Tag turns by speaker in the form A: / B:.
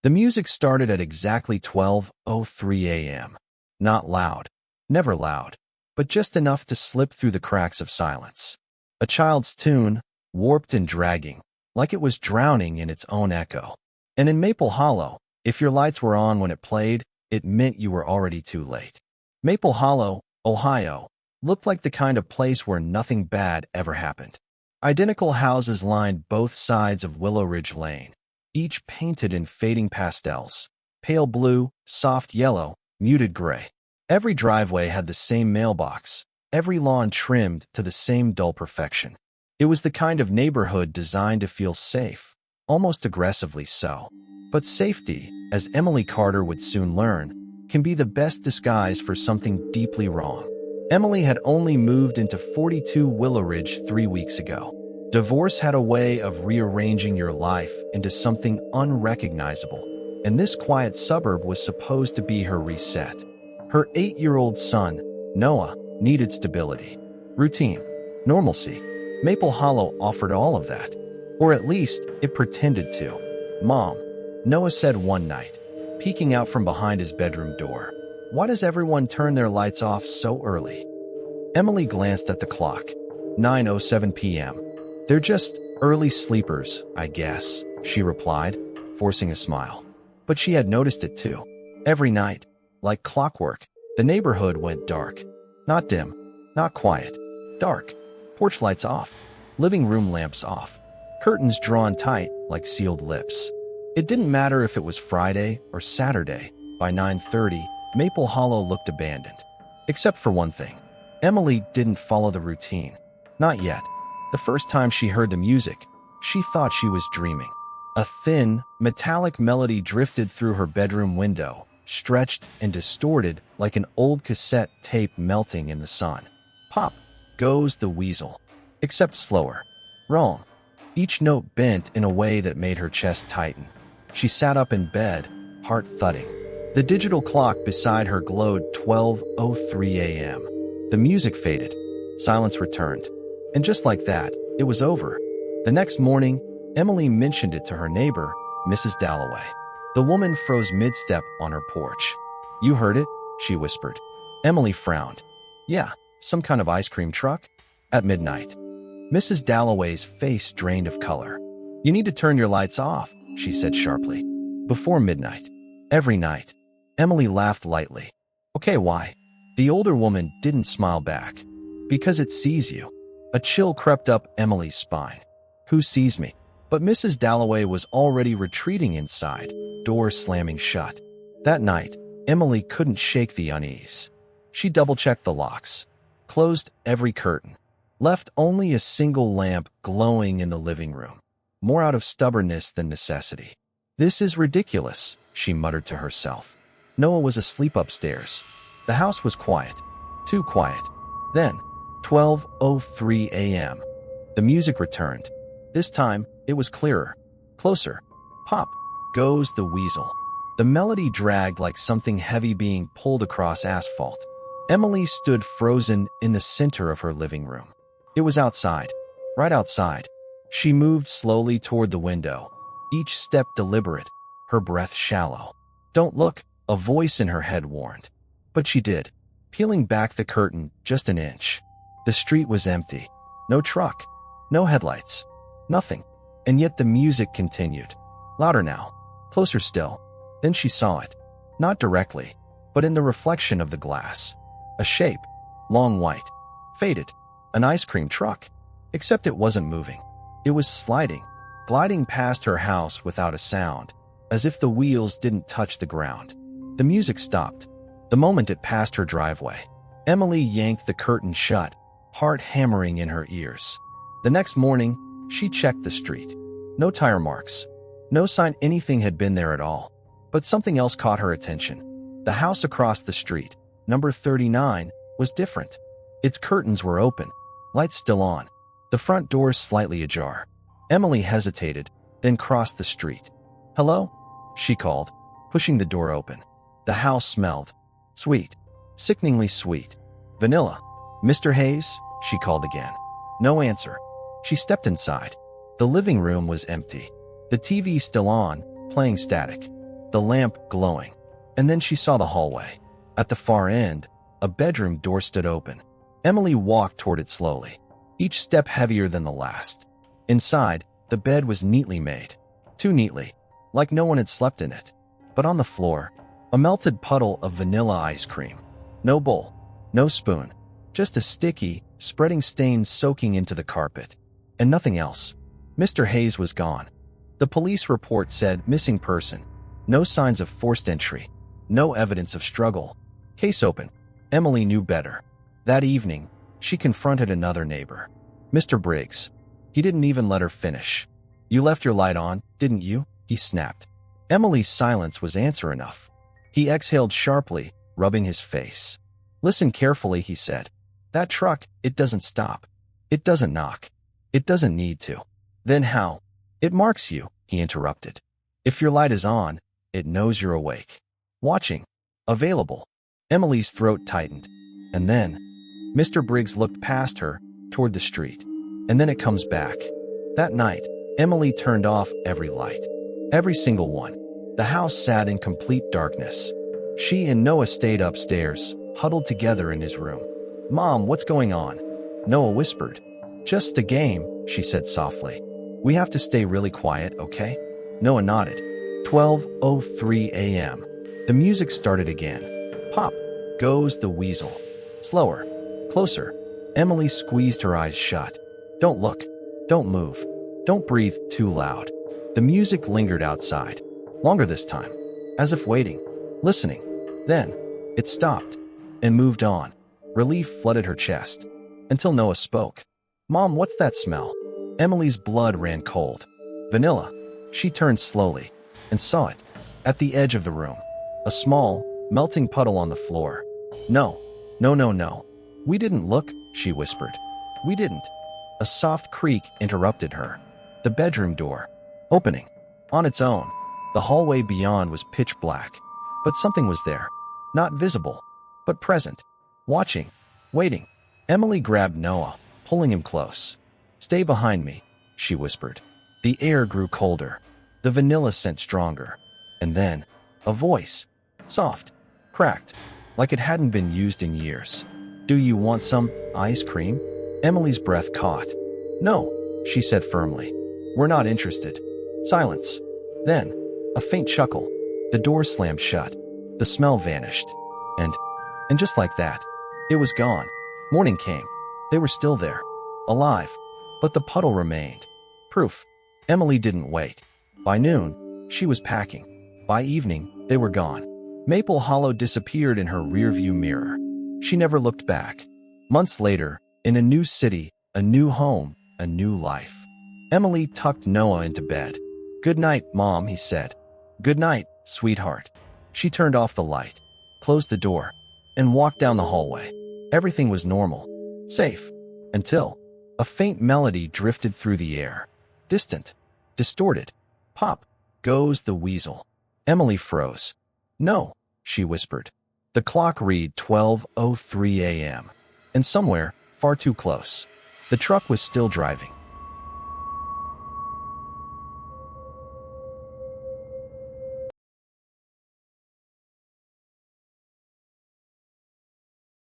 A: The music started at exactly 12:03 a.m. Not loud, never loud, but just enough to slip through the cracks of silence. A child's tune, warped and dragging, like it was drowning in its own echo. And in Maple Hollow, if your lights were on when it played, it meant you were already too late. Maple Hollow, Ohio, looked like the kind of place where nothing bad ever happened. Identical houses lined both sides of Willow Ridge Lane, each painted in fading pastels, pale blue, soft yellow, muted gray. Every driveway had the same mailbox, every lawn trimmed to the same dull perfection. It was the kind of neighborhood designed to feel safe, almost aggressively so. But safety, as Emily Carter would soon learn, can be the best disguise for something deeply wrong. Emily had only moved into 42 Willow Ridge 3 weeks ago. Divorce had a way of rearranging your life into something unrecognizable, and this quiet suburb was supposed to be her reset. Her 8-year-old son, Noah, needed stability, routine, normalcy. Maple Hollow offered all of that, or at least it pretended to. "Mom," Noah said one night, peeking out from behind his bedroom door, "why does everyone turn their lights off so early?" Emily glanced at the clock. 9:07 p.m. "They're just early sleepers, I guess," she replied, forcing a smile. But she had noticed it too. Every night, like clockwork, the neighborhood went dark. Not dim, not quiet, dark. Porch lights off, living room lamps off, curtains drawn tight like sealed lips. It didn't matter if it was Friday or Saturday. By 9:30, Maple Hollow looked abandoned. Except for one thing. Emily didn't follow the routine. Not yet. The first time she heard the music, she thought she was dreaming. A thin, metallic melody drifted through her bedroom window, stretched and distorted like an old cassette tape melting in the sun. Pop Goes the Weasel. Except slower. Wrong. Each note bent in a way that made her chest tighten. She sat up in bed, heart thudding. The digital clock beside her glowed 12:03 a.m. The music faded. Silence returned. And just like that, it was over. The next morning, Emily mentioned it to her neighbor, Mrs. Dalloway. The woman froze mid-step on her porch. "You heard it?" she whispered. Emily frowned. "Yeah, some kind of ice cream truck?" "At midnight." Mrs. Dalloway's face drained of color. "You need to turn your lights off," she said sharply. "Before midnight. Every night." Emily laughed lightly. "Okay, why?" The older woman didn't smile back. "Because it sees you." A chill crept up Emily's spine. "Who sees me?" But Mrs. Dalloway was already retreating inside, door slamming shut. That night, Emily couldn't shake the unease. She double-checked the locks, closed every curtain, left only a single lamp glowing in the living room, more out of stubbornness than necessity. "This is ridiculous," she muttered to herself. Noah was asleep upstairs. The house was quiet, too quiet. Then, 12:03 a.m. The music returned. This time, it was clearer, closer. Pop Goes the Weasel. The melody dragged like something heavy being pulled across asphalt. Emily stood frozen in the center of her living room. It was outside, right outside. She moved slowly toward the window, each step deliberate, her breath shallow. "Don't look," a voice in her head warned. But she did, peeling back the curtain just an inch. The street was empty. No truck, no headlights, nothing. And yet the music continued. Louder now, closer still. Then she saw it. Not directly, but in the reflection of the glass. A shape, long white, faded. An ice cream truck. Except it wasn't moving. It was sliding, gliding past her house without a sound, as if the wheels didn't touch the ground. The music stopped, the moment it passed her driveway. Emily yanked the curtain shut, heart hammering in her ears. The next morning, she checked the street. No tire marks. No sign anything had been there at all. But something else caught her attention. The house across the street, number 39, was different. Its curtains were open, lights still on, the front door slightly ajar. Emily hesitated, then crossed the street. "Hello?" she called, pushing the door open. The house smelled. Sweet. Sickeningly sweet. "Vanilla." "Mr. Hayes?" she called again. No answer. She stepped inside. The living room was empty. The TV still on, playing static. the lamp glowing. And then she saw the hallway. At the far end, a bedroom door stood open. Emily walked toward it slowly, each step heavier than the last. Inside, the bed was neatly made. Too neatly, like no one had slept in it. But on the floor, a melted puddle of vanilla ice cream. No bowl, no spoon, just a sticky, spreading stain soaking into the carpet. And nothing else. Mr. Hayes was gone. The police report said missing person. No signs of forced entry. No evidence of struggle. Case open. Emily knew better. That evening, she confronted another neighbor. Mr. Briggs. He didn't even let her finish. You left your light on, didn't you? He snapped. Emily's silence was answer enough. He exhaled sharply, rubbing his face. Listen carefully, he said. That truck, it doesn't stop. It doesn't knock. It doesn't need to. Then how? It marks you, he interrupted. If your light is on, it knows you're awake. Watching. Available. Emily's throat tightened. And then, Mr. Briggs looked past her, toward the street. And then it comes back. That night, Emily turned off every light. Every single one. The house sat in complete darkness. She and Noah stayed upstairs, huddled together in his room. Mom, what's going on? Noah whispered. Just a game, she said softly. We have to stay really quiet, okay? Noah nodded. 12:03 a.m. The music started again. Pop Goes the Weasel. Slower. Closer. Emily squeezed her eyes shut. Don't look. Don't move. Don't breathe too loud. The music lingered outside. Longer this time. As if waiting. Listening. Then, it stopped. And moved on. Relief flooded her chest. Until Noah spoke. Mom, what's that smell? Emily's blood ran cold. Vanilla. She turned slowly. And saw it. At the edge of the room. A small, melting puddle on the floor. No. No. We didn't look, she whispered. We didn't. A soft creak interrupted her. The bedroom door. Opening. On its own. The hallway beyond was pitch black. But something was there. Not visible. But present. Watching. Waiting. Emily grabbed Noah, pulling him close. Stay behind me, she whispered. The air grew colder. The vanilla scent stronger. And then, a voice. Soft. Cracked. Like it hadn't been used in years. Do you want some ice cream? Emily's breath caught. No, she said firmly. We're not interested. Silence. Then, a faint chuckle. The door slammed shut. The smell vanished. And just like that, it was gone. Morning came. They were still there. Alive. But the puddle remained. Proof. Emily didn't wait. By noon, she was packing. By evening, they were gone. Maple Hollow disappeared in her rearview mirror. She never looked back. Months later, in a new city, a new home, a new life. Emily tucked Noah into bed. Good night, Mom, he said. Good night, sweetheart. She turned off the light, closed the door, and walked down the hallway. Everything was normal, safe, until a faint melody drifted through the air. Distant, distorted. Pop Goes the Weasel. Emily froze. No, she whispered. The clock read 12:03 a.m. And somewhere, far too close, the truck was still driving.